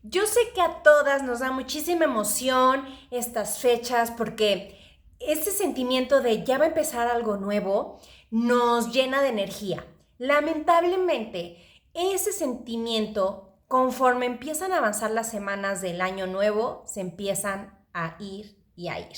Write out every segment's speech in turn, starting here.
Yo sé que a todas nos da muchísima emoción estas fechas porque ese sentimiento de ya va a empezar algo nuevo nos llena de energía. Lamentablemente, ese sentimiento, conforme empiezan a avanzar las semanas del año nuevo, se empiezan a ir y a ir.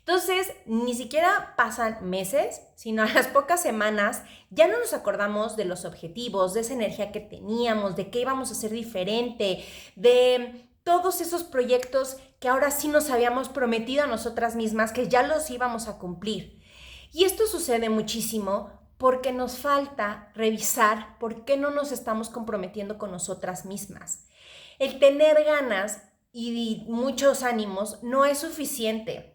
Entonces, ni siquiera pasan meses, sino a las pocas semanas ya no nos acordamos de los objetivos, de esa energía que teníamos, de qué íbamos a hacer diferente, de todos esos proyectos que ahora sí nos habíamos prometido a nosotras mismas que ya los íbamos a cumplir. Y esto sucede muchísimo porque nos falta revisar por qué no nos estamos comprometiendo con nosotras mismas. El tener ganas y muchos ánimos no es suficiente.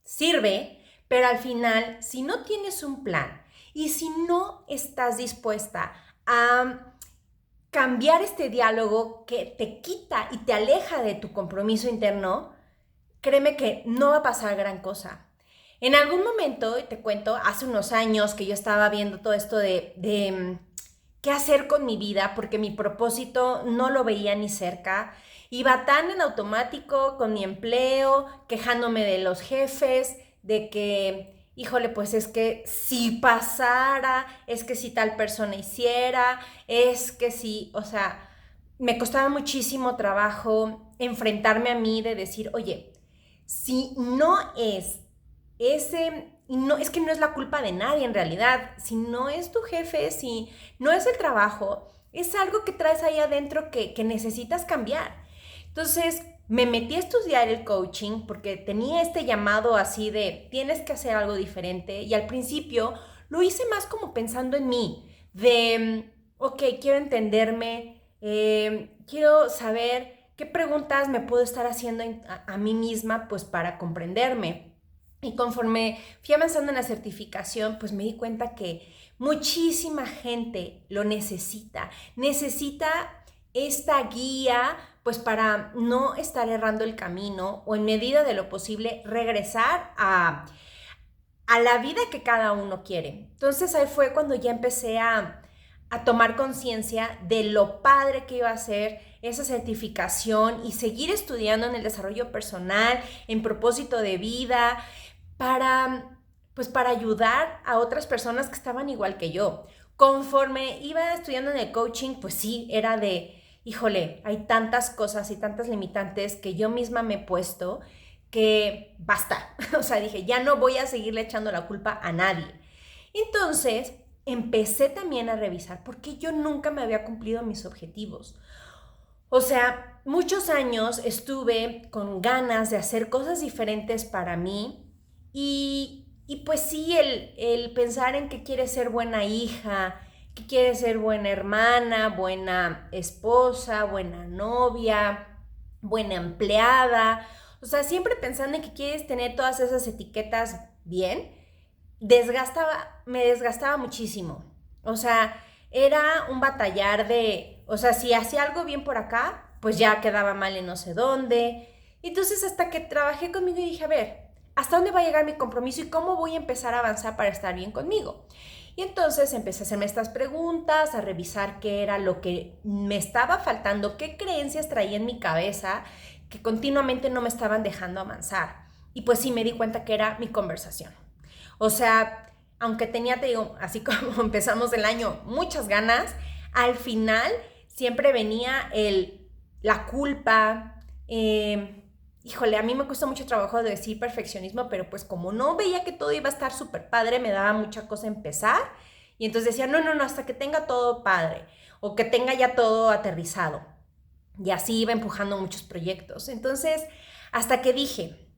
Sirve, pero al final, si no tienes un plan y si no estás dispuesta a cambiar este diálogo que te quita y te aleja de tu compromiso interno, créeme que no va a pasar gran cosa. En algún momento, y te cuento, hace unos años que yo estaba viendo todo esto de qué hacer con mi vida, porque mi propósito no lo veía ni cerca. Iba tan en automático con mi empleo, quejándome de los jefes, de que, híjole, pues es que si pasara, es que si tal persona hiciera, es que si, o sea, me costaba muchísimo trabajo enfrentarme a mí de decir, oye, si no es ese, y no, es que no es la culpa de nadie en realidad, si no es tu jefe, si no es el trabajo, es algo que traes ahí adentro que necesitas cambiar. Entonces me metí a estudiar el coaching porque tenía este llamado así de tienes que hacer algo diferente y al principio lo hice más como pensando en mí, de, ok, quiero entenderme, quiero saber qué preguntas me puedo estar haciendo a mí misma pues para comprenderme. Y conforme fui avanzando en la certificación, pues me di cuenta que muchísima gente lo necesita esta guía pues para no estar errando el camino o en medida de lo posible regresar a la vida que cada uno quiere. Entonces ahí fue cuando ya empecé a tomar conciencia de lo padre que iba a ser esa certificación y seguir estudiando en el desarrollo personal, en propósito de vida, para ayudar a otras personas que estaban igual que yo. Conforme iba estudiando en el coaching, pues sí, era de, híjole, hay tantas cosas y tantas limitantes que yo misma me he puesto que basta. O sea, dije, ya no voy a seguirle echando la culpa a nadie. Entonces, empecé también a revisar por qué yo nunca me había cumplido mis objetivos. O sea, muchos años estuve con ganas de hacer cosas diferentes para mí y pues sí, el pensar en que quieres ser buena hija, que quieres ser buena hermana, buena esposa, buena novia, buena empleada. O sea, siempre pensando en que quieres tener todas esas etiquetas bien, me desgastaba muchísimo. O sea, era un batallar de, o sea, si hacía algo bien por acá, pues ya quedaba mal en no sé dónde. Entonces hasta que trabajé conmigo y dije, a ver, ¿hasta dónde va a llegar mi compromiso y cómo voy a empezar a avanzar para estar bien conmigo? Y entonces empecé a hacerme estas preguntas, a revisar qué era lo que me estaba faltando, qué creencias traía en mi cabeza que continuamente no me estaban dejando avanzar. Y pues sí me di cuenta que era mi conversación. O sea, aunque tenía, te digo, así como empezamos el año, muchas ganas, al final siempre venía la culpa. Híjole, a mí me cuesta mucho trabajo de decir perfeccionismo, pero pues como no veía que todo iba a estar súper padre, me daba mucha cosa empezar. Y entonces decía, no, no, no, hasta que tenga todo padre o que tenga ya todo aterrizado. Y así iba empujando muchos proyectos. Entonces, hasta que dije,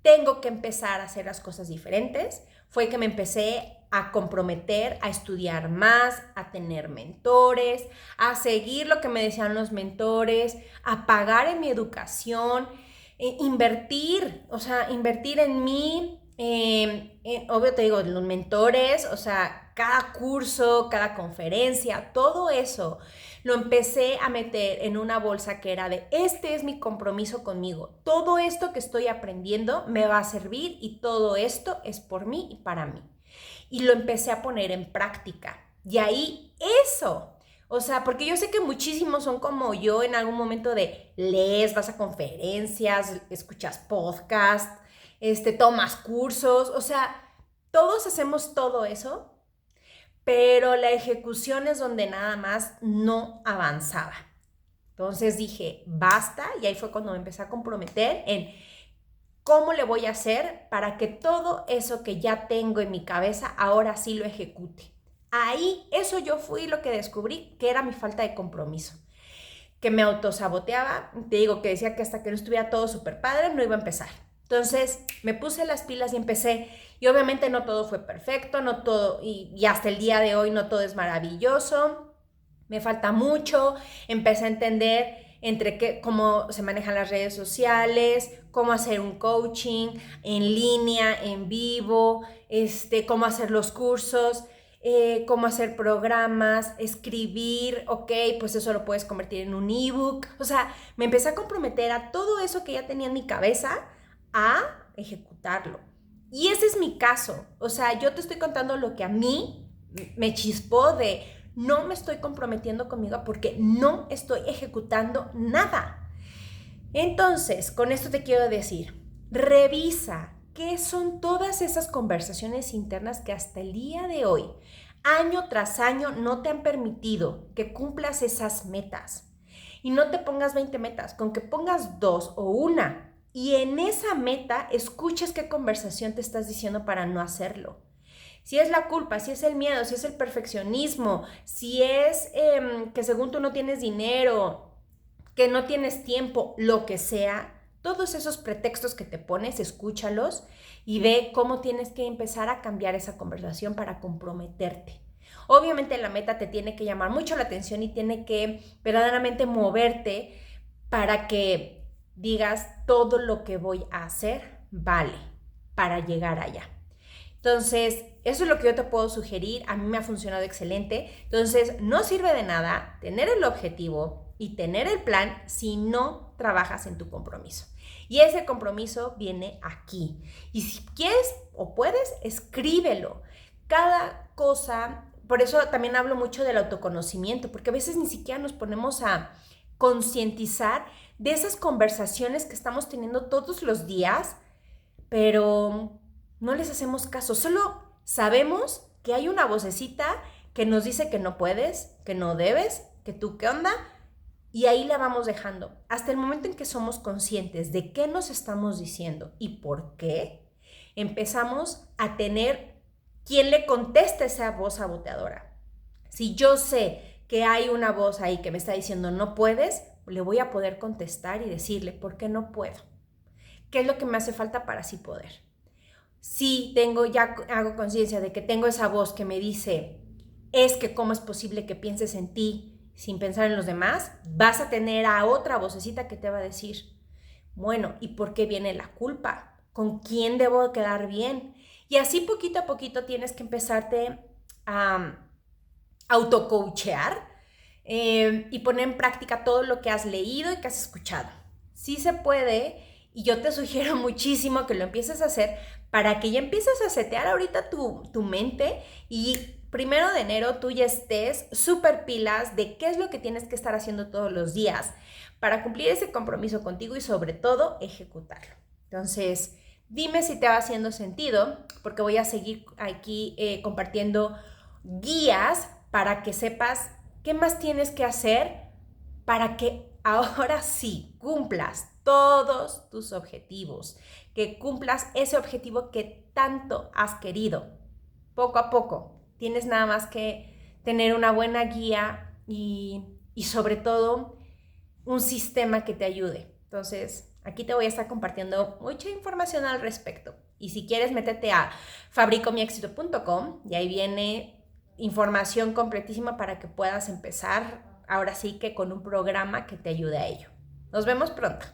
tengo que empezar a hacer las cosas diferentes, fue que me empecé a comprometer, a estudiar más, a tener mentores, a seguir lo que me decían los mentores, a pagar en mi educación, invertir, o sea, invertir en mí, obvio te digo, los mentores, o sea, cada curso, cada conferencia, todo eso lo empecé a meter en una bolsa que era de, este es mi compromiso conmigo, todo esto que estoy aprendiendo me va a servir y todo esto es por mí y para mí. Y lo empecé a poner en práctica. Y ahí eso O sea, porque yo sé que muchísimos son como yo en algún momento de lees, vas a conferencias, escuchas podcast, tomas cursos, o sea, todos hacemos todo eso, pero la ejecución es donde nada más no avanzaba. Entonces dije, basta, y ahí fue cuando me empecé a comprometer en cómo le voy a hacer para que todo eso que ya tengo en mi cabeza ahora sí lo ejecute. Ahí, eso yo fui lo que descubrí que era mi falta de compromiso, que me autosaboteaba, te digo que decía que hasta que no estuviera todo súper padre no iba a empezar. Entonces me puse las pilas y empecé, y obviamente no todo fue perfecto, no todo, y hasta el día de hoy no todo es maravilloso, me falta mucho, empecé a entender cómo se manejan las redes sociales, cómo hacer un coaching en línea, en vivo, cómo hacer los cursos, cómo hacer programas, escribir, ok, pues eso lo puedes convertir en un ebook. O sea, me empecé a comprometer a todo eso que ya tenía en mi cabeza a ejecutarlo. Y ese es mi caso. O sea, yo te estoy contando lo que a mí me chispó de no me estoy comprometiendo conmigo porque no estoy ejecutando nada. Entonces, con esto te quiero decir, revisa qué son todas esas conversaciones internas que hasta el día de hoy, año tras año, no te han permitido que cumplas esas metas. Y no te pongas 20 metas, con que pongas 2 o 1 y en esa meta escuches qué conversación te estás diciendo para no hacerlo. Si es la culpa, si es el miedo, si es el perfeccionismo, si es que según tú no tienes dinero, que no tienes tiempo, lo que sea, todos esos pretextos que te pones, escúchalos y ve cómo tienes que empezar a cambiar esa conversación para comprometerte. Obviamente la meta te tiene que llamar mucho la atención y tiene que verdaderamente moverte para que digas todo lo que voy a hacer vale para llegar allá. Entonces, eso es lo que yo te puedo sugerir. A mí me ha funcionado excelente. Entonces, no sirve de nada tener el objetivo y tener el plan si no trabajas en tu compromiso. Y ese compromiso viene aquí. Y si quieres o puedes, escríbelo. Cada cosa, por eso también hablo mucho del autoconocimiento, porque a veces ni siquiera nos ponemos a concientizar de esas conversaciones que estamos teniendo todos los días, pero no les hacemos caso. Solo sabemos que hay una vocecita que nos dice que no puedes, que no debes, que tú qué onda, y ahí la vamos dejando. Hasta el momento en que somos conscientes de qué nos estamos diciendo y por qué, empezamos a tener quien le conteste esa voz saboteadora. Si yo sé que hay una voz ahí que me está diciendo no puedes, le voy a poder contestar y decirle por qué no puedo. ¿Qué es lo que me hace falta para así poder? Si hago conciencia de que tengo esa voz que me dice, es que cómo es posible que pienses en ti sin pensar en los demás, vas a tener a otra vocecita que te va a decir, bueno, ¿y por qué viene la culpa? ¿Con quién debo quedar bien? Y así poquito a poquito tienes que empezarte a autocoachear y poner en práctica todo lo que has leído y que has escuchado. Sí se puede. Y yo te sugiero muchísimo que lo empieces a hacer para que ya empieces a setear ahorita tu mente y 1 de enero tú ya estés súper pilas de qué es lo que tienes que estar haciendo todos los días para cumplir ese compromiso contigo y sobre todo ejecutarlo. Entonces, dime si te va haciendo sentido, porque voy a seguir aquí compartiendo guías para que sepas qué más tienes que hacer para que ahora sí cumplas todos tus objetivos, que cumplas ese objetivo que tanto has querido. Poco a poco, tienes nada más que tener una buena guía y sobre todo un sistema que te ayude. Entonces, aquí te voy a estar compartiendo mucha información al respecto. Y si quieres, métete a fabricomiexito.com y ahí viene información completísima para que puedas empezar ahora sí que con un programa que te ayude a ello. Nos vemos pronto.